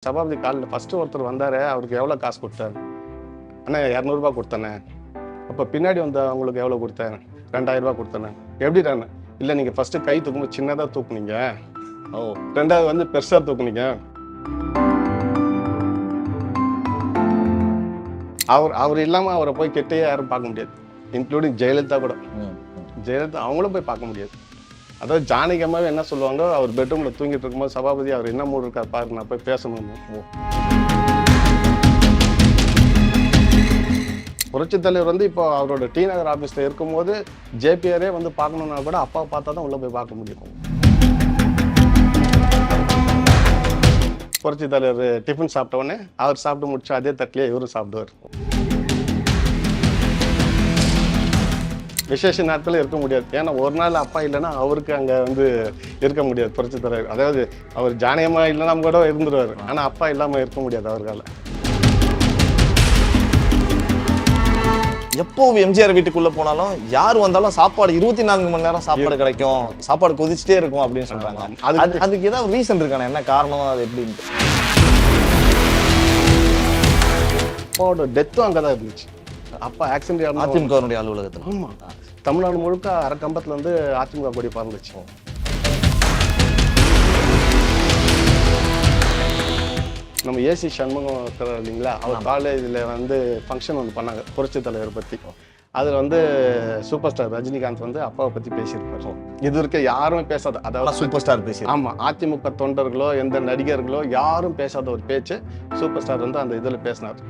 சபாபதி காலில் ஃபஸ்ட்டு ஒருத்தர் வந்தார், அவருக்கு எவ்வளோ காசு கொடுத்தாரு? அண்ணா 200 கொடுத்தேண்ணே. அப்போ பின்னாடி வந்து அவங்களுக்கு எவ்வளோ கொடுத்தேன்? 2000 கொடுத்தேண்ணே. எப்படிடாண்ணே? இல்லை, நீங்கள் ஃபஸ்ட்டு கை தூக்கும்போது சின்னதாக தூக்குனீங்க, ரெண்டாவது வந்து பெருசாக தூக்குனீங்க. அவர் இல்லாமல் அவரை போய் கெட்டே யாரும் பார்க்க முடியாது, இன்க்ளூடிங் ஜெயலலிதா கூட. ஜெயலலிதா அவங்களும் போய் பார்க்க முடியாது. அதாவது ஜானகி அம்மாவே என்ன சொல்லுவாங்க, அவர் பெட்ரூமில் தூங்கிட்டு இருக்கும்போது சபாபதி அவர் என்ன மூடு இருக்கார் பாருங்க, நான் போய் பேசணும். புரட்சித் தலைவர் வந்து இப்போ அவரோட டி நகர் ஆஃபீஸில் இருக்கும்போது ஜேபிஆரே வந்து பார்க்கணுன்னா கூட அப்பாவை பார்த்தா தான் உள்ளே போய் பார்க்க முடியும். புரட்சித் தலைவர் டிஃபன் சாப்பிட்ட உடனே அவர் சாப்பிட்டு முடிச்சு அதே தட்டிலேயே இவரும் சாப்பிடுவார். விசேஷ நாட்கள் இருக்க முடியாது. ஏன்னா ஒரு நாள் அப்பா இல்லைன்னா அவருக்கு அங்கே வந்து இருக்க முடியாது புரட்சித் தலைவர். அதாவது அவர் ஜானகமா இல்லைன்னா கூட இருந்துருவார், ஆனால் அப்பா இல்லாமல் இருக்க முடியாது அவர்களால். எப்போ எம்ஜிஆர் வீட்டுக்குள்ள போனாலும் யார் வந்தாலும் சாப்பாடு 24 மணி நேரம் சாப்பாடு கிடைக்கும், சாப்பாடு கொதிச்சுட்டே இருக்கும் அப்படின்னு சொல்றாங்க. அதுக்கு ஏதாவது ரீசன் இருக்கானே, என்ன காரணம், அது எப்படின்னு? அப்பாவோட டெத்தும் அங்கதான் இருந்துச்சு. அப்பா ஆக்சிடென்ட் அதிமுக அலுவலகத்தில். ஆமா, தமிழ்நாடு முழுக்க அரைக்கம்பத்துல இருந்து அதிமுக கொடி பறந்துச்சு. நம்ம ஏசி சண்முகம் இருக்கிறார் இல்லைங்களா, அவர் காலேஜில் வந்து ஃபங்க்ஷன் ஒன்று பண்ணாங்க புரட்சித் தலைவர் பற்றி. அதில் வந்து சூப்பர் ஸ்டார் ரஜினிகாந்த் வந்து அப்பாவை பற்றி பேசியிருப்பார். இது வரைக்கும் யாருமே பேசாத, அதாவது சூப்பர் ஸ்டார் பேசி, ஆமாம், அதிமுக தொண்டர்களோ எந்த நடிகர்களோ யாரும் பேசாத ஒரு பேச்சு சூப்பர் ஸ்டார் வந்து அந்த இதில் பேசினார்.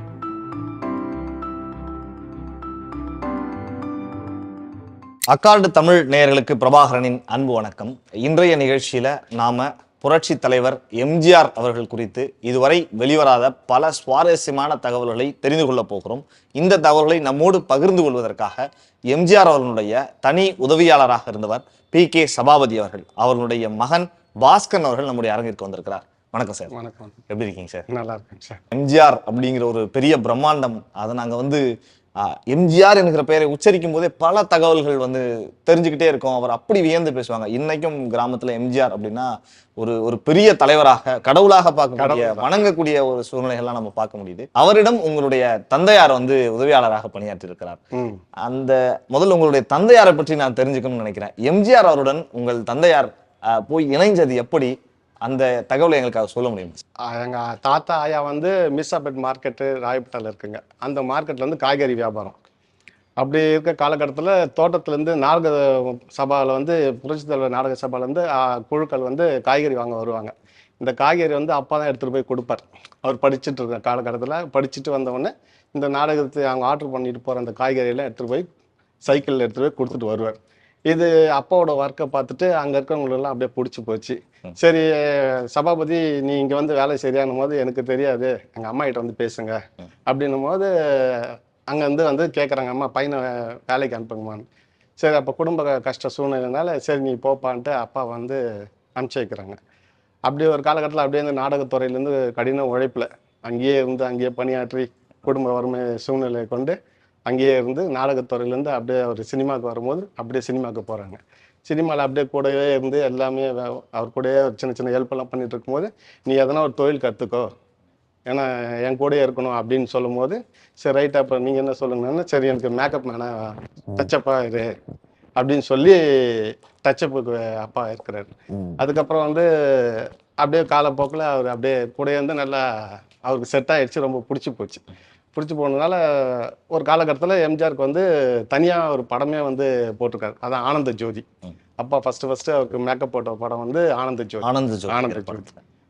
அக்கார்டு தமிழ் நேயர்களுக்கு பிரபாகரனின் அன்பு வணக்கம். இன்றைய நிகழ்ச்சியில் நாம புரட்சி தலைவர் எம்ஜிஆர் அவர்கள் குறித்து இதுவரை வெளிவராத பல சுவாரஸ்யமான தகவல்களை தெரிந்து கொள்ள போகிறோம். இந்த தகவல்களை நம்மோடு பகிர்ந்து கொள்வதற்காக எம்ஜிஆர் அவர்களுடைய தனி உதவியாளராக இருந்தவர் PK சபாபதி அவர்கள், அவர்களுடைய மகன் பாஸ்கரன் அவர்கள் நம்முடைய அரங்கிற்கு வந்திருக்கிறார். வணக்கம் சார். வணக்கம். எப்படி இருக்கீங்க சார்? நல்லா இருக்கேன் சார். எம்ஜிஆர் அப்படிங்கிற ஒரு பெரிய பிரம்மாண்டம், அதை நாங்கள் வந்து எம்ஜிஆர் என்கிற பெயரை உச்சரிக்கும் போதே பல தகவல்கள் வந்து தெரிஞ்சுக்கிட்டே இருக்கும். அவர் அப்படி வியந்து பேசுவாங்க. இன்னைக்கும் கிராமத்துல எம்ஜிஆர் அப்படின்னா ஒரு பெரிய தலைவராக, கடவுளாக பார்க்கக்கூடிய, வணங்கக்கூடிய ஒரு சூழ்நிலைகள்லாம் நம்ம பார்க்க முடியுது. அவரிடம் உங்களுடைய தந்தையார் வந்து உதவியாளராக பணியாற்றி இருக்கிறார். அந்த முதல்ல உங்களுடைய தந்தையாரை பற்றி நான் தெரிஞ்சுக்கணும்னு நினைக்கிறேன். எம்ஜிஆர் அவருடன் உங்கள் தந்தையார் போய் இணைஞ்சது எப்படி, அந்த தகவலை எங்களுக்கு சொல்ல முடியும்? எங்கள் தாத்தா ஆயா வந்து மிஸ்ஸாபேட் மார்க்கெட்டு ராயப்பேட்டையில் இருக்குங்க. அந்த மார்க்கெட்டில் வந்து காய்கறி வியாபாரம். அப்படி இருக்க காலகட்டத்தில் தோட்டத்துலேருந்து நாடக சபாவில் வந்து புரட்சித் தலைவர் நாடக சபாவிலேருந்து குழுக்கள் வந்து காய்கறி வாங்க வருவாங்க. இந்த காய்கறி வந்து அப்பா தான் எடுத்துகிட்டு போய் கொடுப்பார். அவர் படிச்சுட்டு இருக்க காலகட்டத்தில் படிச்சுட்டு வந்தவுடனே இந்த நாடகத்தை அவங்க ஆர்டர் பண்ணிட்டு போகிற அந்த காய்கறியெல்லாம் எடுத்துகிட்டு போய் சைக்கிளில் எடுத்துகிட்டு போய் கொடுத்துட்டு வருவார். இது அப்பாவோட ஒர்க்கை பார்த்துட்டு அங்கே இருக்கிறவங்களெல்லாம் அப்படியே பிடிச்சி போச்சு. சரி சபாபதி, நீ இங்கே வந்து வேலை சரியானும் போது எனக்கு தெரியாது, எங்கள் அம்மா கிட்ட வந்து பேசுங்க அப்படின்னும் போது அங்கேருந்து வந்து கேட்குறாங்க, அம்மா பையனை வேலைக்கு அனுப்புங்கம்மான்னு. சரி, அப்போ குடும்ப கஷ்ட சூழ்நிலைனால சரி நீ போப்பான்ட்டு அப்பா வந்து அனுப்பிச்சி வைக்கிறாங்க. அப்படி ஒரு காலகட்டத்தில் அப்படியே இந்த நாடகத்துறையிலேருந்து கடின உழைப்பில் அங்கேயே இருந்து அங்கேயே பணியாற்றி குடும்ப வறுமை சூழ்நிலையை கொண்டு அங்கேயே இருந்து நாடகத்துறையிலேருந்து அப்படியே அவர் சினிமாவுக்கு வரும்போது அப்படியே சினிமாவுக்கு போகிறாங்க. சினிமாவில் அப்படியே கூடவே இருந்து எல்லாமே அவர் கூடயே சின்ன சின்ன ஹெல்ப்பெல்லாம் பண்ணிட்டு இருக்கும்போது நீ எதனா ஒரு தொழில் கற்றுக்கோ, ஏன்னா என் கூடயே இருக்கணும் அப்படின்னு சொல்லும் போது சரி ரைட், அப்போ நீங்கள் என்ன சொல்லுங்கன்னா சரி எனக்கு மேக்கப் மேனா டச்சப்பாக இரு அப்படின்னு சொல்லி டச்சப்புக்கு அப்பா இருக்கிறாரு. அதுக்கப்புறம் வந்து அப்படியே காலப்போக்கில் அவர் அப்படியே கூடயே வந்து நல்லா அவருக்கு செட் ஆகிடுச்சு, ரொம்ப பிடிச்சி போச்சு. பிடிச்சி போனதுனால ஒரு காலகட்டத்தில் எம்ஜிஆருக்கு வந்து தனியாக ஒரு படமே வந்து போட்டிருக்காரு. அதான் ஆனந்த ஜோதி. அப்பா ஃபஸ்ட்டு அவருக்கு மேக்கப் போட்ட படம் வந்து ஆனந்த ஜோதி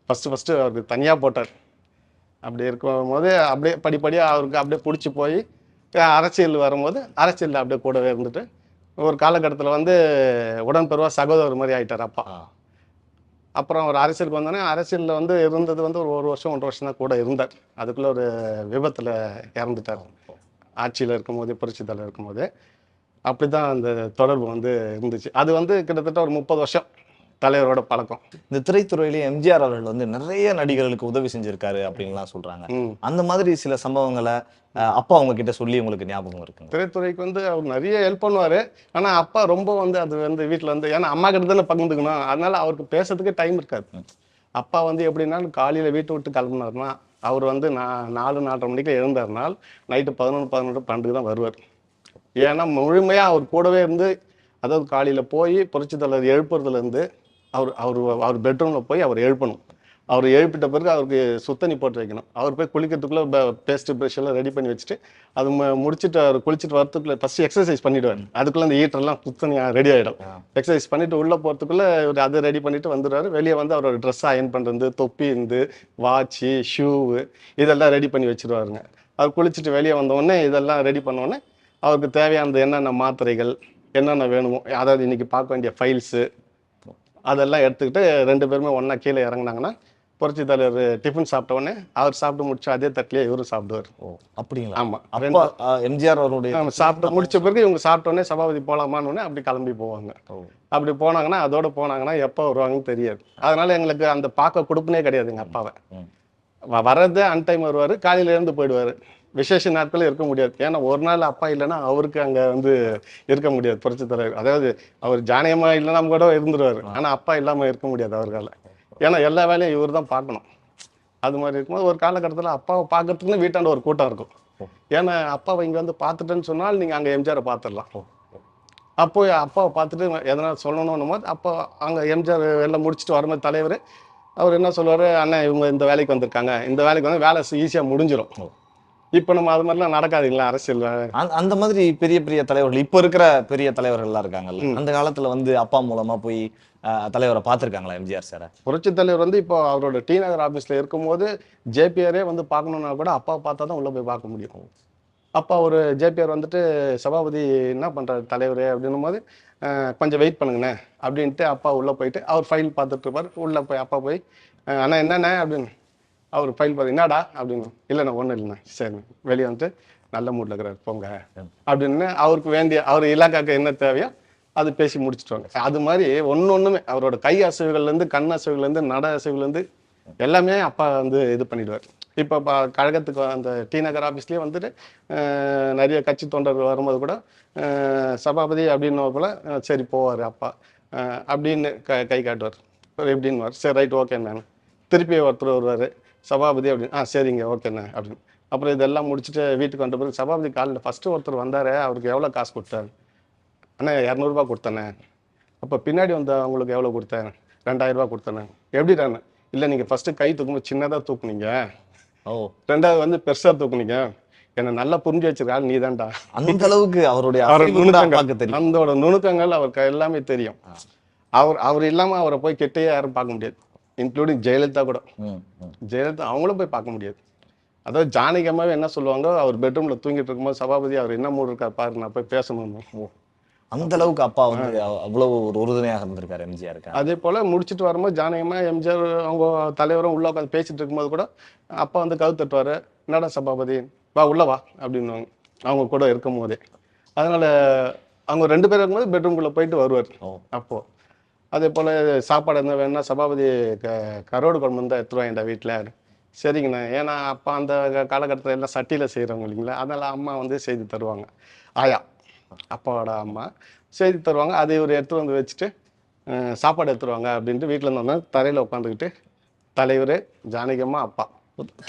ஃபஸ்ட்டு அவருக்கு தனியாக போட்டார். அப்படி இருக்கும்போது அப்படியே படிப்படியாக அவருக்கு அப்படியே பிடிச்சி போய் அரசியல் வரும்போது அரசியலில் அப்படியே கூடவே இருந்துட்டு ஒரு காலகட்டத்தில் வந்து உடன்பெருவா சகோதரர் மாதிரி ஆகிட்டார் அப்பா. அப்புறம் ஒரு அரசியலுக்கு வந்தோடனே அரசியலில் வந்து இருந்தது வந்து ஒரு வருஷம் 1.5 வருஷம் தான் கூட இருந்தார். அதுக்குள்ளே ஒரு விபத்தில் இறந்துட்டார். ஆட்சியில் இருக்கும்போது புரட்சி தலைவர் இருக்கும்போது அப்படி தான் அந்த தொடர்பு வந்து இருந்துச்சு. அது வந்து கிட்டத்தட்ட ஒரு 30 வருஷம் தலைவரோட பழக்கம். இந்த திரைத்துறையிலேயே எம்ஜிஆர் அவர்கள் வந்து நிறைய நடிகர்களுக்கு உதவி செஞ்சிருக்காரு அப்படின்லாம் சொல்றாங்க. அந்த மாதிரி சில சம்பவங்களை அப்பா உங்ககிட்ட சொல்லி உங்களுக்கு ஞாபகம் இருக்கு? திரைத்துறைக்கு வந்து அவர் நிறைய ஹெல்ப் பண்ணுவார். ஆனால் அப்பா ரொம்ப வந்து அது வந்து வீட்டில் வந்து ஏன்னா அம்மா கிட்ட தானே பகிர்ந்துக்கணும், அதனால அவருக்கு பேசுறதுக்கே டைம் இருக்காது. அப்பா வந்து எப்படின்னா காலையில் வீட்டை விட்டு கிளம்புனாருன்னா அவர் வந்து 4-4:30 மணிக்கு எழுந்தாருனால் நைட்டு 11-12 தான் வருவார். ஏன்னா முழுமையாக அவர் கூடவே இருந்து, அதாவது காலையில் போய் புரட்சித் தலைவர் எழுப்புறதுலேருந்து அவர் அவர் அவர் பெட்ரூமில் போய் அவர் எழுப்பணும். அவர் எழுப்பிட்ட பிறகு அவருக்கு சுத்தண்ணி போட்டு வைக்கணும். அவர் போய் குளிக்கிறதுக்குள்ளே பேஸ்ட்டு ப்ரஷ் எல்லாம் ரெடி பண்ணி வச்சுட்டு அது முடிச்சுட்டு அவர் குளிச்சுட்டு வரத்துக்குள்ளே ஃபஸ்ட்டு எக்ஸசைஸ் பண்ணிவிடுவார். அதுக்குள்ளே அந்த ஹீட்டர்லாம் சுத்தண்ணி ரெடி ஆகிடும். எக்ஸசைஸ் பண்ணிவிட்டு உள்ளே போகிறதுக்குள்ளே இவர் அதை ரெடி பண்ணிவிட்டு வந்துடுவார். வெளியே வந்து அவரோட ட்ரெஸ் அயன் பண்ணுறது, தொப்பி இருந்து, வாட்சு, ஷூவு இதெல்லாம் ரெடி பண்ணி வச்சுருவாருங்க. அவர் குளிச்சுட்டு வெளியே வந்தோடனே இதெல்லாம் ரெடி பண்ணோடனே அவருக்கு தேவையானது என்னென்ன மாத்திரைகள் என்னென்ன வேணுமோ, அதாவது இன்னைக்கு பார்க்க வேண்டிய ஃபைல்ஸு அதெல்லாம் எடுத்துக்கிட்டு 2 பேருமே ஒன்றா கீழே இறங்குனாங்கன்னா புரட்சி தலைவர் டிஃபன் சாப்பிட்ட உடனே அவர் சாப்பிட்டு முடிச்சு அதே தட்டிலே இவரும் சாப்பிடுவார். ஓ அப்படிங்களா? ஆமாம். அப்பா எம்ஜிஆர் அவருடைய சாப்பிட்டு முடிச்ச பிறகு இவங்க சாப்பிட்ட உடனே சபாபதி போகலாமான்னு அப்படி கிளம்பி போவாங்க. அப்படி போனாங்கன்னா அதோட போனாங்கன்னா எப்போ வருவாங்கன்னு தெரியாது. அதனால எங்களுக்கு அந்த பார்க்க கொடுப்புனே கிடையாது. எங்கள் அப்பாவை வர்றது அன்டைம் வருவார், காலையில இருந்து போயிடுவார். விசேஷ நாட்களும் இருக்க முடியாது. ஏன்னா ஒரு நாள் அப்பா இல்லைன்னா அவருக்கு அங்கே வந்து இருக்க முடியாது. புரட்சி தலைவர் அதாவது அவர் ஜானியமாக இல்லைன்னா கூட இருந்துருவார். ஆனால் அப்பா இல்லாமல் இருக்க முடியாது அவர்களால். ஏன்னா எல்லா வேலையும் இவர் தான் பார்க்கணும். அது மாதிரி இருக்கும்போது ஒரு காலகட்டத்தில் அப்பாவை பார்க்கறதுக்குன்னு வீட்டாண்ட ஒரு கூட்டம் இருக்கும். ஏன்னா அப்பாவை இங்கே வந்து பார்த்துட்டேன்னு சொன்னால் நீங்கள் அங்கே எம்ஜிஆரை பார்த்துடலாம். அப்போ அப்பாவை பார்த்துட்டு எதனா சொல்லணும்னும் போது அப்போ அங்கே எம்ஜிஆர் எல்லாம் முடிச்சுட்டு வரும்போது தலைவர் அவர் என்ன சொல்லுவார், அண்ணன் இவங்க இந்த வேலைக்கு வந்திருக்காங்க, இந்த வேலைக்கு வந்து வேலை ஈஸியாக முடிஞ்சிடும். இப்போ நம்ம அது மாதிரிலாம் நடக்காதுங்களா அரசியல். அந்த மாதிரி பெரிய பெரிய தலைவர்கள் இப்போ இருக்கிற பெரிய தலைவர்கள்லாம் இருக்காங்கல்ல, அந்த காலத்துல வந்து அப்பா மூலமா போய் தலைவரை பார்த்துருக்காங்களா எம்ஜிஆர் சார்? புரட்சி தலைவர் வந்து இப்போ அவரோட டி நகர் ஆஃபீஸில் இருக்கும்போது ஜேபிஆரே வந்து பார்க்கணுன்னா கூட அப்பாவை பார்த்தா தான் உள்ளே போய் பார்க்க முடியும். அப்பா ஒரு ஜேபிஆர் வந்துட்டு சபாபதி என்ன பண்ணுறாரு தலைவர் அப்படின்னும் போது கொஞ்சம் வெயிட் பண்ணுங்கண்ணே அப்படின்ட்டு அப்பா உள்ளே போயிட்டு அவர் ஃபைல் பார்த்துட்டு இருப்பார். உள்ளே போய் அப்பா போய் அண்ணா என்னண்ணே அப்படின்னு அவர் ஃபைல் பார்த்து என்னடா அப்படின்னு, இல்லைண்ணா ஒன்றும் இல்லைண்ணா சரி வெளியே வந்துட்டு நல்ல மூடில் இருக்கிறார் போங்க அப்படின்னு அவருக்கு வேண்டிய அவர் இலாக்காக்கு என்ன தேவையோ அது பேசி முடிச்சுட்டுவாங்க. அது மாதிரி ஒன்றுமே அவரோட கை அசைவுகள்லேருந்து கண் அசைவுகள்லேருந்து நட அசைவுலேருந்து எல்லாமே அப்பா வந்து இது பண்ணிடுவார். இப்போ கழகத்துக்கு அந்த டி நகர் ஆஃபீஸ்லேயே வந்துட்டு நிறைய கட்சி தொண்டர்கள் வரும்போது கூட சபாபதி அப்படின்னு போல சரி போவார் அப்பா அப்படின்னு கை காட்டுவார். எப்படின்னுவார், சரி ரைட் ஓகேண்ணா. திருப்பி ஒருத்தர் வருவார் சபாபதி அப்படின்னு, சரிங்க ஓகேண்ணா அப்படின்னு. அப்புறம் இதெல்லாம் முடிச்சுட்டு வீட்டுக்கு வந்த பிறகு சபாபதி காலையில் ஃபஸ்ட்டு ஒருத்தர் வந்தார், அவருக்கு எவ்வளோ காசு கொடுத்தாரு? அண்ணா 200 கொடுத்தேண்ணே. அப்போ பின்னாடி வந்து அவங்களுக்கு எவ்வளோ கொடுத்தேன்? 2000 கொடுத்தேண்ணே. எப்படிடாண்ணே? இல்லை நீங்கள் ஃபஸ்ட்டு கை தூக்கும்போது சின்னதாக தூக்குனீங்க, ரெண்டாவது வந்து பெருசாக தூக்குனீங்க, என்னை நல்லா புரிஞ்சு வச்சிருக்காள் நீ தான்டா. அந்த அளவுக்கு அவருடைய அதோட நுணுக்கங்கள் அவருக்கு எல்லாமே தெரியும். அவர் இல்லாமல் அவரை போய் கிட்டேயே யாரும் பார்க்க முடியாது. இன்க்ளூடிங் ஜெயலலிதா கூட. ஜெயலலிதா அவங்களும் போய் பார்க்க முடியாது. அதாவது ஜானகியம்மாவே என்ன சொல்லுவாங்க, அவர் பெட்ரூமில் தூங்கிட்டு இருக்கும்போது சபாபதி அவர் என்ன மூடு இருக்கார் பாரு, நான் போய் பேசணும். அந்த அளவுக்கு அப்பா வந்து அவ்வளவு ஒரு உறுதுணையாக இருந்திருக்காரு எம்ஜிஆருக்கு. அதே போல முடிச்சுட்டு வரும்போது ஜானகியம்மா எம்ஜிஆர் அவங்க தலைவரும் உள்ள உட்காந்து பேசிட்டு இருக்கும்போது கூட அப்பா வந்து கவு தட்டுவாரு, என்னடா சபாபதி வா உள்ள வா அப்படின்னுவாங்க அவங்க கூட இருக்கும் போதே. அதனால அவங்க 2 பேரும் இருக்கும்போது பெட்ரூம்குள்ளே போயிட்டு வருவார். அப்போ அதே போல் சாப்பாடு என்ன வேணும்னா சபாபதி கரோடு குழம்பு இருந்தால் எடுத்துட்டு வாங்கிட்டா வீட்டில். சரிங்கண்ணா. ஏன்னா அப்போ அந்த காலகட்டத்தில் எல்லாம் சட்டியில் செய்கிறவங்க இல்லைங்களா, அதனால் அம்மா வந்து செய்து தருவாங்க. ஆயா அப்பாவோட அம்மா செய்து தருவாங்க. அதை இவர் எடுத்துகிட்டு வந்து வச்சுட்டு சாப்பாடு எடுத்துருவாங்க அப்படின்ட்டு வீட்டில் இருந்தோம்னா தரையில் உட்காந்துக்கிட்டு தலைவர் ஜானகியம்மா அப்பா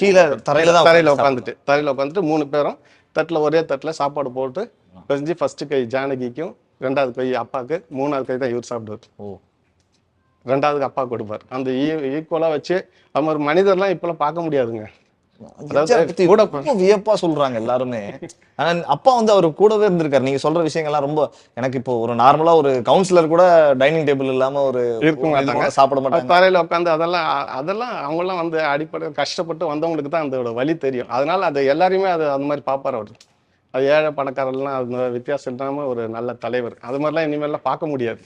கீழே தரையில் உட்காந்துட்டு 3 பேரும் தட்டில் ஒரே தட்டில் சாப்பாடு போட்டு பெஞ்சு ஃபஸ்ட்டு கை ஜானகிக்கும், 2வது கை அப்பாவுக்கு, 3வது கை தான் இவர் சாப்பிடுவார். 2வது அப்பா கொடுப்பார். அந்த ஈக்குவலாக வச்சு அவங்க ஒரு மனிதர்லாம் இப்பெல்லாம் பார்க்க முடியாதுங்க. வியப்பா சொல்றாங்க எல்லாருமே. ஆனா அப்பா வந்து அவரு கூடவே இருந்திருக்காரு. நீங்க சொல்ற விஷயங்கள்லாம் ரொம்ப எனக்கு இப்போ ஒரு நார்மலா ஒரு கவுன்சிலர் கூட டைனிங் டேபிள் இல்லாம ஒரு இருக்க மாட்டாங்க, சாப்பிட மாட்டாங்க, தரையில உட்காந்து அதெல்லாம் அவங்கெல்லாம் வந்து அடிப்படை கஷ்டப்பட்டு வந்தவங்களுக்கு தான் அதோட வழி தெரியும். அதனால அது எல்லாரையுமே அந்த மாதிரி பார்ப்பார் அவர். அது ஏழை பணக்காரெல்லாம் அந்த வித்தியாசம் இல்லாம ஒரு நல்ல தலைவர். அது மாதிரிலாம் இனிமேல்லாம் பார்க்க முடியாது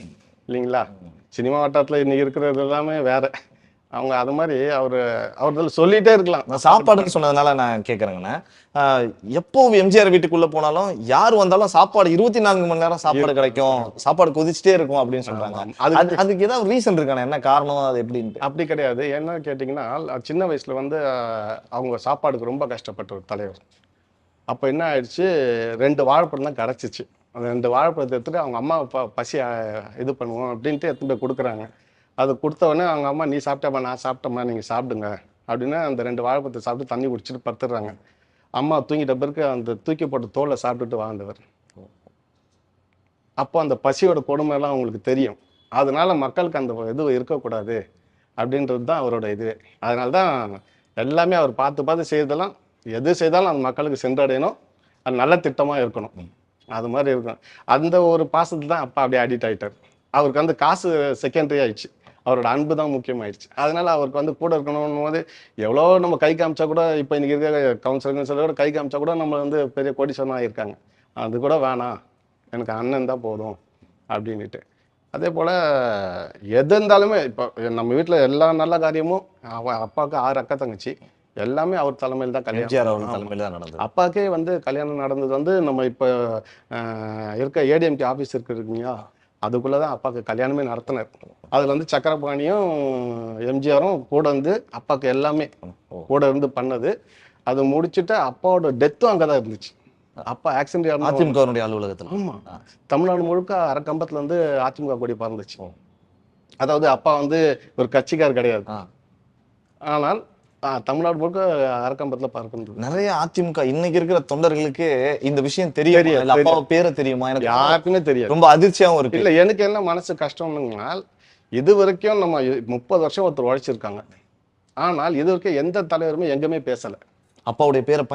இல்லைங்களா. சினிமா வட்டாரத்தில் இன்னைக்கு இருக்கிறது எல்லாமே வேற. அவங்க அது மாதிரி அவர்கள் சொல்லிட்டே இருக்கலாம். சாப்பாடுன்னு சொன்னதுனால நான் கேட்கறேங்கண்ணா, எப்போ எம்ஜிஆர் வீட்டுக்குள்ள போனாலும் யார் வந்தாலும் சாப்பாடு 24 மணி நேரம் சாப்பாடு கிடைக்கும், சாப்பாடு கொதிச்சுட்டே இருக்கும் அப்படின்னு சொல்றாங்க. அதுக்கு ஏதாவது ரீசன் இருக்கானே, என்ன காரணம் அது எப்படின்ட்டு? அப்படி கிடையாது. என்ன கேட்டிங்கன்னா சின்ன வயசுல வந்து அவங்க சாப்பாடுக்கு ரொம்ப கஷ்டப்பட்ட ஒரு தலைவர். அப்போ என்ன ஆயிடுச்சு, 2 வாழைப்பழம் தான் கிடச்சிச்சு. அந்த 2 வாழைப்பழத்தை எடுத்துட்டு அவங்க அம்மா பசி இது பண்ணுவோம் அப்படின்ட்டு எடுத்துட்டு போய் கொடுக்குறாங்க. அது கொடுத்த உடனே அவங்க அம்மா நீ சாப்பிட்டாமா நான் சாப்பிட்டோம்மா நீங்கள் சாப்பிடுங்க அப்படின்னு அந்த 2 வாழைப்பழத்தை சாப்பிட்டு தண்ணி குடிச்சிட்டு படுத்துடுறாங்க. அம்மா தூங்கிட்ட பிறகு அந்த தூக்கி போட்ட தோலை சாப்பிட்டுட்டு வாழ்ந்தவர். அப்போ அந்த பசியோட கொடுமைலாம் அவங்களுக்கு தெரியும். அதனால மக்களுக்கு அந்த இது இருக்கக்கூடாது அப்படின்றது தான் அவரோட இது. அதனால தான் எல்லாமே அவர் பார்த்து பார்த்து செய்யறதெல்லாம் எது செய்தாலும் அந்த மக்களுக்கு சென்றடையணும், அது நல்ல திட்டமாக இருக்கணும், அது மாதிரி இருக்கணும். அந்த ஒரு பாசத்துக்கு தான் அப்பா அப்படியே அடிக்ட் ஆகிட்டார். அவருக்கு வந்து காசு செகண்டரி ஆயிடுச்சு, அவரோட அன்பு தான் முக்கியமாயிடுச்சு. அதனால அவருக்கு வந்து கூட இருக்கணும் போது எவ்வளோ நம்ம கை காமிச்சா கூட, இப்போ இன்னைக்கு இருக்க கவுன்சிலர் கூட கை காமிச்சா கூட நம்ம வந்து பெரிய கோடீஸ்வரனாக ஆகியிருக்காங்க. அது கூட வேணாம், எனக்கு அண்ணன் தான் போதும் அப்படின்ட்டு. அதே போல் எது இருந்தாலுமே இப்போ நம்ம வீட்டில் எல்லா நல்ல காரியமும் அப்பாவுக்கு 6 அக்கா தங்கச்சி எல்லாமே அவர் தலைமையில் தான் எம்ஜிஆர் அவர்கள் கல்யாணம். தலைமையில் தான் நடந்தது. அப்பாவுக்கே வந்து கல்யாணம் நடந்தது வந்து நம்ம இப்போ இருக்க ஏடிஎம்கே ஆஃபீஸ் இருக்குங்களா, அதுக்குள்ளே தான் அப்பாவுக்கு கல்யாணமே நடத்தினார். அதில் வந்து சக்கரபாணியும் எம்ஜிஆரும் கூட வந்து அப்பாவுக்கு எல்லாமே கூட இருந்து பண்ணது. அது முடிச்சுட்டு அப்பாவோட டெத்தும் அங்கே தான் இருந்துச்சு. அப்பா ஆக்சிடென்ட் அதிமுகவினுடைய அலுவலகத்தில். ஆமாம், தமிழ்நாடு முழுக்க அரைக்கம்பத்தில் வந்து அதிமுக கொடி பறந்துச்சு. அதாவது அப்பா வந்து ஒரு கட்சிக்கார் கிடையாது, ஆனால் தமிழ்நாடு முழுக்க அரைக்கம்பத்தில் பறக்குது. நிறைய அதிமுக இன்னைக்கு இருக்கிற தொண்டர்களுக்கு இந்த விஷயம் தெரியும், அப்பாவை பேரை தெரியுமா? எனக்கு யாருக்குமே தெரியாது. ரொம்ப அதிர்ச்சியாகவும் இருக்கு. இல்லை, எனக்கு என்ன மனசு கஷ்டம்னுங்கனால், இது வரைக்கும் நம்ம 30 வருஷம் ஒருத்தர் உழைச்சிருக்காங்க, ஆனால் இது வரைக்கும் எந்த தலைவருமே எங்கேயுமே பேசலை. அப்பாவுடைய பேரை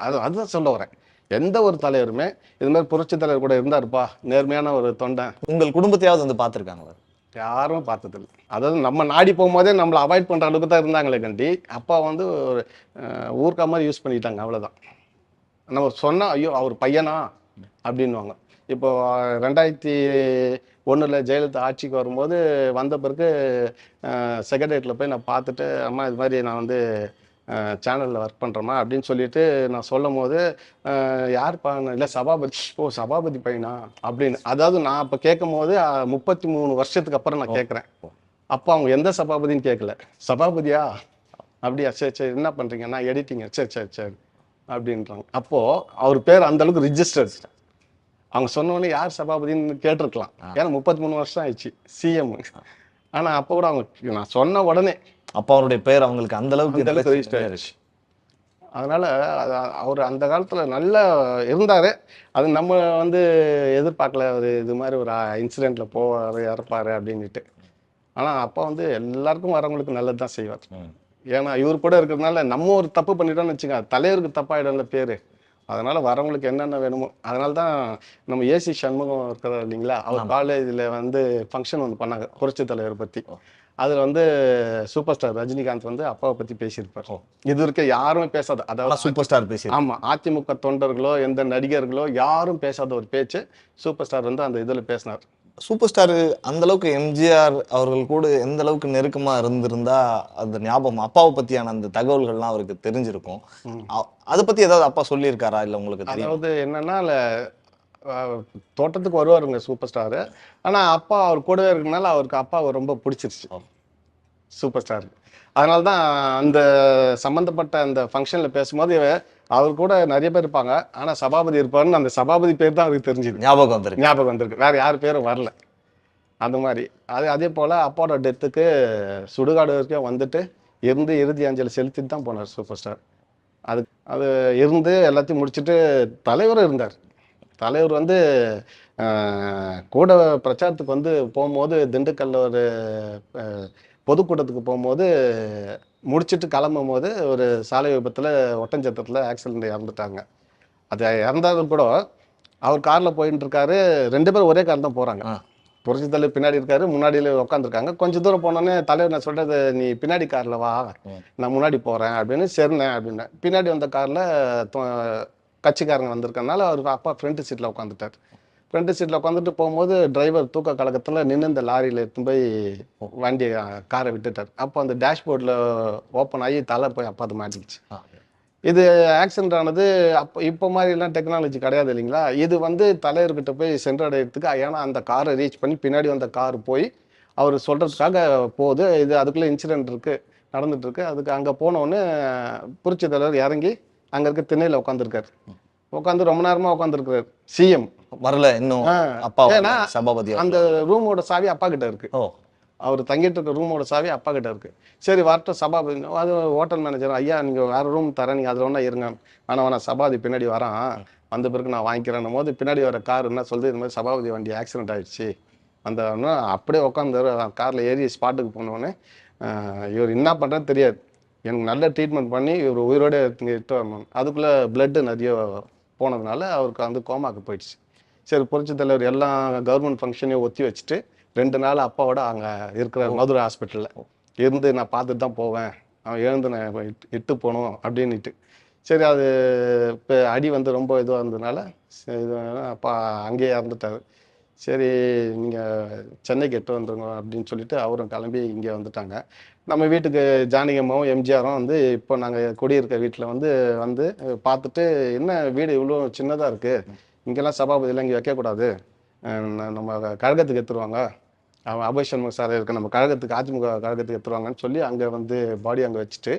அதுதான் சொல்ல வரேன். எந்த ஒரு தலைவருமே இது மாதிரி புரட்சி தலைவர் கூட இருந்தாருப்பா, நேர்மையான ஒரு தொண்டை. உங்கள் குடும்பத்தையாவது வந்து பார்த்துருக்காங்களா? யாரும் பார்த்ததில்லை. அதாவது நம்ம நாடி போகும்போதே நம்மளை அவாய்ட் பண்ணுற அளவுக்கு தான் இருந்தாங்களே கண்டி, அப்பா வந்து ஒரு ஊர்க்கா மாதிரி யூஸ் பண்ணிட்டாங்க, அவ்வளோதான். நம்ம சொன்னால் ஐயோ அவர் பையனா அப்படின்வாங்க. இப்போ 2001 ஜெயலலிதா ஆட்சிக்கு வரும்போது வந்த பிறகு செக்ரட்டரியேட்டில் போய் நான் பார்த்துட்டு, அம்மா இது மாதிரி நான் வந்து சேனலில் ஒர்க் பண்ணுறோமா அப்படின்னு சொல்லிட்டு நான் சொல்லும் போது, யாருப்பா? இல்லை சபாபதி. ஓ சபாபதி பையனா அப்படின்னு. அதாவது நான் அப்போ கேட்கும் போது 33 வருஷத்துக்கு அப்புறம் நான் கேட்குறேன். அப்போ அவங்க எந்த சபாபதின்னு கேட்கல, சபாபதியா அப்படியா, சரி சரி என்ன பண்ணுறீங்க, நான் எடிட்டிங்க, சரி சரி சரி அப்படின்றாங்க. அப்போது அவர் பேர் அந்தளவுக்கு ரிஜிஸ்டர்ஸ். அவங்க சொன்னோடனே யார் சபாபதின்னு கேட்டிருக்கலாம், ஏன்னா 33 வருஷம் ஆயிடுச்சு சிஎம். ஆனால் அப்போ கூட அவங்க நான் சொன்ன உடனே அப்போ அவருடைய பேர் அவங்களுக்கு அந்த அளவுக்கு ரிஜிஸ்டர் ஆயிடுச்சு. அதனால அவர் அந்த காலத்துல நல்லா இருந்தாரு. அது நம்ம வந்து எதிர்பார்க்கல, ஒரு இது மாதிரி ஒரு இன்சிடென்ட்ல போவாரு இறப்பாரு அப்படின்ட்டு. ஆனா அப்பா வந்து எல்லாருக்கும் வரவங்களுக்கு நல்லது தான் செய்வார். ஏன்னா இவர் கூட இருக்கிறதுனால நம்ம ஒரு தப்பு பண்ணிட்டோம்னு வச்சுக்கோங்க, தலைவருக்கு தப்பாயிடும்ல பேரு. அதனால வரவங்களுக்கு என்னென்ன வேணுமோ. அதனால தான் நம்ம ஏசி சண்முகம் இருக்கிறார் இல்லைங்களா, அவர் காலேஜில் வந்து ஃபங்க்ஷன் ஒன்று பண்ணாங்க புரட்சி தலைவர் பற்றி. அதில் வந்து சூப்பர் ஸ்டார் ரஜினிகாந்த் வந்து அப்பாவை பற்றி பேசியிருப்பார். இது வரைக்கும் யாருமே பேசாத, அதாவது சூப்பர் ஸ்டார் பேசி, ஆமாம், அதிமுக தொண்டர்களோ எந்த நடிகர்களோ யாரும் பேசாத ஒரு பேச்சு சூப்பர் ஸ்டார் வந்து அந்த இதில் பேசினார். சூப்பர் ஸ்டார் அந்த அளவுக்கு எம்ஜிஆர் அவர்கள் கூட எந்த அளவுக்கு நெருக்கமா இருந்திருந்தா அந்த ஞாபகம், அப்பாவை பத்தியான அந்த தகவல்கள்லாம் அவருக்கு தெரிஞ்சிருக்கும். அதை பத்தி ஏதாவது அப்பா சொல்லியிருக்காரா? இல்லை உங்களுக்கு தெரியும்? அதாவது என்னன்னா, தோட்டத்துக்கு வருவாருங்க சூப்பர் ஸ்டாரு. ஆனால் அப்பா அவர் கூடவே இருக்கிறதுனால அவருக்கு அப்பாவை ரொம்ப பிடிச்சிருச்சு சூப்பர் ஸ்டார். அதனால தான் அந்த சம்மந்தப்பட்ட அந்த ஃபங்க்ஷனில் பேசும்போது அவர் கூட நிறைய பேர் இருப்பாங்க, ஆனால் சபாபதி இருப்பாருன்னு அந்த சபாபதி பேர் தான் அவருக்கு தெரிஞ்சுது, ஞாபகம் வந்திருக்கு, வேற யார் பேரும் வரல. அந்த மாதிரி அதே போல் அப்பாவோட டெத்துக்கு சுடுகாடு வரைக்கும் வந்துட்டு இருந்து இறுதி அஞ்சலி செலுத்திட்டு தான் போனார் சூப்பர் ஸ்டார். அது இருந்து எல்லாத்தையும் முடிச்சுட்டு தலைவரும் இருந்தார். தலைவர் வந்து கூட பிரச்சாரத்துக்கு வந்து போகும்போது திண்டுக்கல்ல ஒரு பொதுக்கூட்டத்துக்கு போகும்போது முடிச்சுட்டு கிளம்பும் போது ஒரு சாலை விபத்தில் ஒட்டஞ்சத்திரத்தில் ஆக்சிடென்ட் இறந்துட்டாங்க. அது இறந்தாலும் கூட அவர் காரில் போயிட்டு இருக்காரு, 2 பேரும் ஒரே கார் தான் போகிறாங்க. புரட்சி தலைவர் பின்னாடி இருக்காரு, முன்னாடியில் உட்காந்துருக்காங்க. கொஞ்சம் தூரம் போனோன்னே தலைவர் நான் சொல்கிறது, நீ பின்னாடி காரில் வா, நான் முன்னாடி போகிறேன் அப்படின்னு. சரிண்ணேன் அப்படின்னேன். பின்னாடி வந்த காரில் கட்சிக்காரங்க வந்திருக்கனால அவர் அப்பா ஃப்ரண்ட் சீட்டில் உட்காந்துட்டார். ஃப்ரண்ட் சீட்டில் உட்காந்துட்டு போகும்போது டிரைவர் தூக்க கழகத்தில் நின்று இந்த லாரியில் எடுத்து போய் வண்டியை காரை விட்டுட்டார். அப்போ அந்த டேஷ்போர்டில் ஓப்பன் ஆகி தலை போய் அப்பா அது மாட்டிக்கிச்சு. இது ஆக்சிடென்ட் ஆனது இப்போ மாதிரிலாம் டெக்னாலஜி கிடையாது இல்லைங்களா. இது வந்து தலைவர்கிட்ட போய் சென்றடைகிறதுக்கு, ஏன்னா அந்த காரை ரீச் பண்ணி பின்னாடி வந்த கார் போய் அவர் சொல்கிறதுக்காக போகுது. இது அதுக்குள்ளே இன்சிடென்ட் இருக்குது, நடந்துட்டு இருக்கு. அதுக்கு அங்கே போனோன்னு புரட்சி தலைவர் இறங்கி அங்கே இருக்க திண்ணையில் உட்காந்துருக்காரு. உட்காந்து ரொம்ப நேரமாக உட்காந்துருக்காரு. சிஎம் வரல இன்னும். அப்பா ஏன்னா சபாபதி அந்த ரூமோட சாவி அப்பா கிட்ட இருக்கு. அவர் தங்கிட்டு இருக்க ரூமோட சாவி அப்பா கிட்ட இருக்கு. சரி வரட்டும் சபாபதி, அது ஹோட்டல் மேனேஜர், ஐயா நீங்கள் வேறு ரூம் தரேன், நீங்கள் அதில் ஒன்றா இருங்க. வேணாம் சபாபதி பின்னாடி வரான், வந்த பிறகு நான் வாங்கிக்கிறேன்னும் போது பின்னாடி வர கார் என்ன சொல்லுது, இது மாதிரி சபாபதி வண்டி ஆக்சிடென்ட் ஆகிடுச்சு. வந்தோடனே அப்படியே உட்காந்து காரில் ஏறி ஸ்பாட்டுக்கு போனோடனே இவர் என்ன பண்ணுறேன்னு தெரியாது. எனக்கு நல்ல ட்ரீட்மெண்ட் பண்ணி இவர் உயிரோடு இட்டு வரணும். அதுக்குள்ளே பிளட்டு நிறைய போனதுனால அவருக்கு வந்து கோமாக்கு போயிடுச்சு. சரி புரட்சி தலைவர் எல்லாம் கவர்மெண்ட் ஃபங்க்ஷனையும் ஒத்தி வச்சுட்டு 2 நாள் அப்பாவோட அங்கே இருக்கிற மதுரை ஹாஸ்பிட்டலில் இருந்து நான் பார்த்துட்டு தான் போவேன், அவன் எழுந்து நான் இட்டு போகணும் அப்படின்ட்டு. சரி அது இப்போ அடி வந்து ரொம்ப இதுவாக இருந்ததுனால இது அப்பா அங்கேயே இறந்துட்டார். சரி நீங்கள் சென்னைக்கு எட்டு வந்துருங்க அப்படின்னு சொல்லிட்டு அவரும் கிளம்பி இங்கே வந்துட்டாங்க. நம்ம வீட்டுக்கு ஜானகியம்மாவும் எம்ஜிஆரும் வந்து இப்போ நாங்கள் குடியிருக்க வீட்டில் வந்து பார்த்துட்டு, என்ன வீடு இவ்வளோ சின்னதாக இருக்குது, இங்கெல்லாம் சபாபதியெல்லாம் இங்கே வைக்கக்கூடாது, நம்ம கழகத்துக்கு எடுத்துருவாங்க, அவன் அபய் சண்முக சார் இருக்க நம்ம கழகத்துக்கு அதிமுக கழகத்துக்கு எடுத்துருவாங்கன்னு சொல்லி அங்கே வந்து பாடி அங்கே வச்சுட்டு,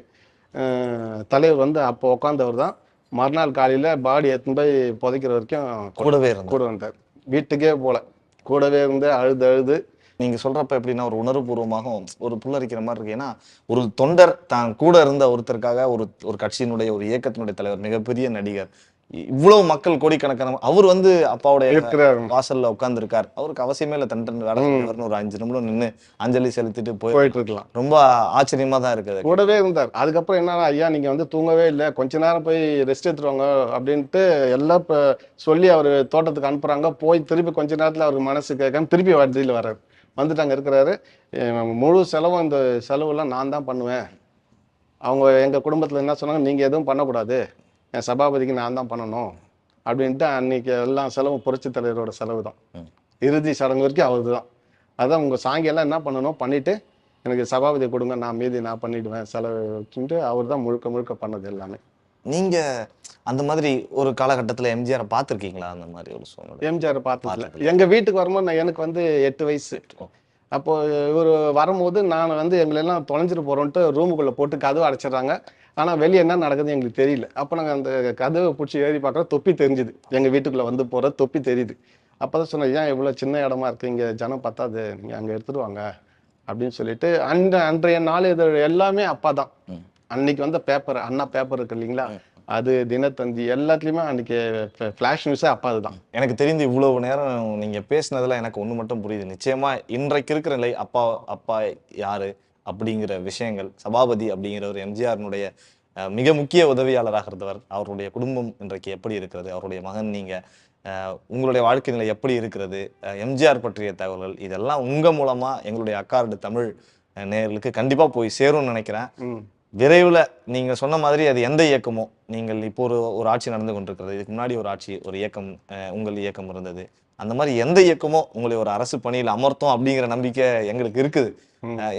தலைவர் வந்து அப்போ உட்காந்தவர் தான் மறுநாள் காலையில் பாடி எடுத்துன்னு போய் புதைக்கிற வரைக்கும் கூட வந்தார். வீட்டுக்கே போல கூடவே இருந்து அழுது நீங்க சொல்றப்ப எப்படின்னா ஒரு உணர்வுபூர்வமாக ஒரு புல்லரிக்கிற மாதிரி இருக்கு. ஏன்னா ஒரு தொண்டர் தான் கூட இருந்த ஒருத்தருக்காக ஒரு கட்சியினுடைய ஒரு இயக்கத்தினுடைய தலைவர், மிகப்பெரிய நடிகர், இவ்வளவு மக்கள் கோடிக்கணக்கான அவர் வந்து அப்பாவுடைய வாசல்ல உட்கார்ந்து இருக்கார். அவருக்கு அவசியமே இல்லை தன் வேலை ஒரு 5 நிமிடம் நின்று அஞ்சலி செலுத்திட்டு போயிட்டு இருக்கலாம். ரொம்ப ஆச்சரியமா தான் இருக்குது. கூடவே இருந்தார். அதுக்கப்புறம் என்ன, ஐயா நீங்க வந்து தூங்கவே இல்லை, கொஞ்ச நேரம் போய் ரெஸ்ட் எடுத்துருவாங்க அப்படின்ட்டு எல்லாம் சொல்லி அவர் தோட்டத்துக்கு அனுப்புறாங்க. போய் திருப்பி கொஞ்ச நேரத்துல அவருக்கு மனசு கேட்காம திருப்பி வண்டியில் வர்றாரு. வந்துட்டு அங்கே இருக்கிறாரு. முழு செலவும் இந்த செலவுலாம் நான் தான் பண்ணுவேன். அவங்க எங்கள் குடும்பத்தில் என்ன சொன்னாங்க, நீங்கள் எதுவும் பண்ணக்கூடாது, என் சபாபதிக்கு நான் தான் பண்ணணும் அப்படின்ட்டு அன்னைக்கு எல்லா செலவும் புரட்சி தலைவரோட செலவு தான். இறுதி சடங்கு வரைக்கும் அவரு தான். அதான் உங்கள் சாங்கியெல்லாம் என்ன பண்ணணும் பண்ணிவிட்டு எனக்கு சபாபதியை கொடுங்க, நான் மீதி நான் பண்ணிவிடுவேன் செலவுன்ட்டு அவர் தான் முழுக்க முழுக்க பண்ணது எல்லாமே. நீங்கள் அந்த மாதிரி ஒரு காலகட்டத்தில் எம்ஜிஆரை பார்த்துருக்கீங்களா? அந்த மாதிரி ஒரு சூழ்நிலை எம்ஜிஆரை பார்த்ததில்ல. எங்கள் வீட்டுக்கு வரும்போது எனக்கு வந்து 8 வயசு. அப்போது இவர் வரும்போது நான் வந்து எங்களெல்லாம் தொலைஞ்சிட்டு போகிறோன்ட்டு ரூமுக்குள்ளே போட்டு கதவை அடைச்சிட்றாங்க. ஆனால் வெளியே என்ன நடக்குதுன்னு எங்களுக்கு தெரியல. அப்போ நாங்கள் அந்த கதவை பிடிச்சி ஏறி பார்க்குற தொப்பி தெரிஞ்சுது, எங்கள் வீட்டுக்குள்ளே வந்து போகிற தொப்பி தெரியுது. அப்போ தான் சொன்னேன், ஏன் இவ்வளோ சின்ன இடமா இருக்குது, இங்கே ஜனம் பத்தாது, நீங்கள் அங்கே எடுத்துகிட்டு வாங்க அப்படின்னு சொல்லிட்டு அன்றைய நாளிதழ் எல்லாமே அப்பா தான். அன்னைக்கு வந்த பேப்பர், அண்ணா பேப்பர் இருக்கு இல்லைங்களா, அது தினத்தந்தி எல்லாத்துலேயுமே அன்றைக்கி ஃப்ளாஷ் நியூஸே அப்பா அதுதான். எனக்கு தெரிந்து இவ்வளவு நேரம் நீங்கள் பேசினதில் எனக்கு ஒன்று மட்டும் புரியுது. நிச்சயமாக இன்றைக்கு இருக்கிற நிலை அப்பா யார் அப்படிங்கிற விஷயங்கள், சபாபதி அப்படிங்கிற ஒரு எம்ஜிஆரினுடைய மிக முக்கிய உதவியாளராக இருந்தவர், அவருடைய குடும்பம் இன்றைக்கு எப்படி இருக்கிறது, அவருடைய மகன் நீங்கள், உங்களுடைய வாழ்க்கை நிலை எப்படி இருக்கிறது, எம்ஜிஆர் பற்றிய தகவல்கள், இதெல்லாம் உங்கள் மூலமாக எங்களுடைய அக்கார்டு தமிழ் நேயர்களுக்கு கண்டிப்பாக போய் சேரும்னு நினைக்கிறேன். விரைவில் நீங்கள் சொன்ன மாதிரி அது எந்த இயக்கமோ, நீங்கள் இப்போ ஒரு ஆட்சி நடந்து கொண்டிருக்கிறது, இதுக்கு முன்னாடி ஒரு இயக்கம் உங்கள் இயக்கம் இருந்தது, அந்த மாதிரி எந்த இயக்கமோ உங்களை ஒரு அரசு பணியில் அமர்த்தோம் அப்படிங்கிற நம்பிக்கை எங்களுக்கு இருக்குது.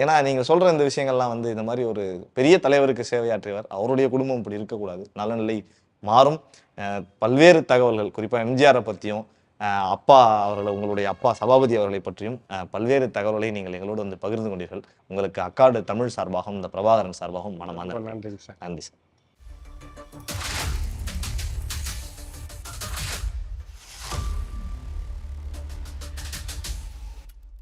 ஏன்னா நீங்கள் சொல்கிற இந்த விஷயங்கள்லாம் வந்து இந்த மாதிரி ஒரு பெரிய தலைவருக்கு சேவையாற்றியவர், அவருடைய குடும்பம் இப்படி இருக்கக்கூடாது, நல்ல நிலை மாறும். பல்வேறு தகவல்கள் குறிப்பாக எம்ஜிஆரை பற்றியும் அப்பா உங்களுடைய அப்பா சபாபதி அவர்களை பற்றியும் பல்வேறு தகவல்களை நீங்கள் எங்களோடு வந்து பகிர்ந்து கொண்டீர்கள். உங்களுக்கு அக்கார்டு தமிழ் சார்பாகவும் இந்த பிரபாகரன் சார்பாகவும் மனமார்ந்த நன்றி சார்.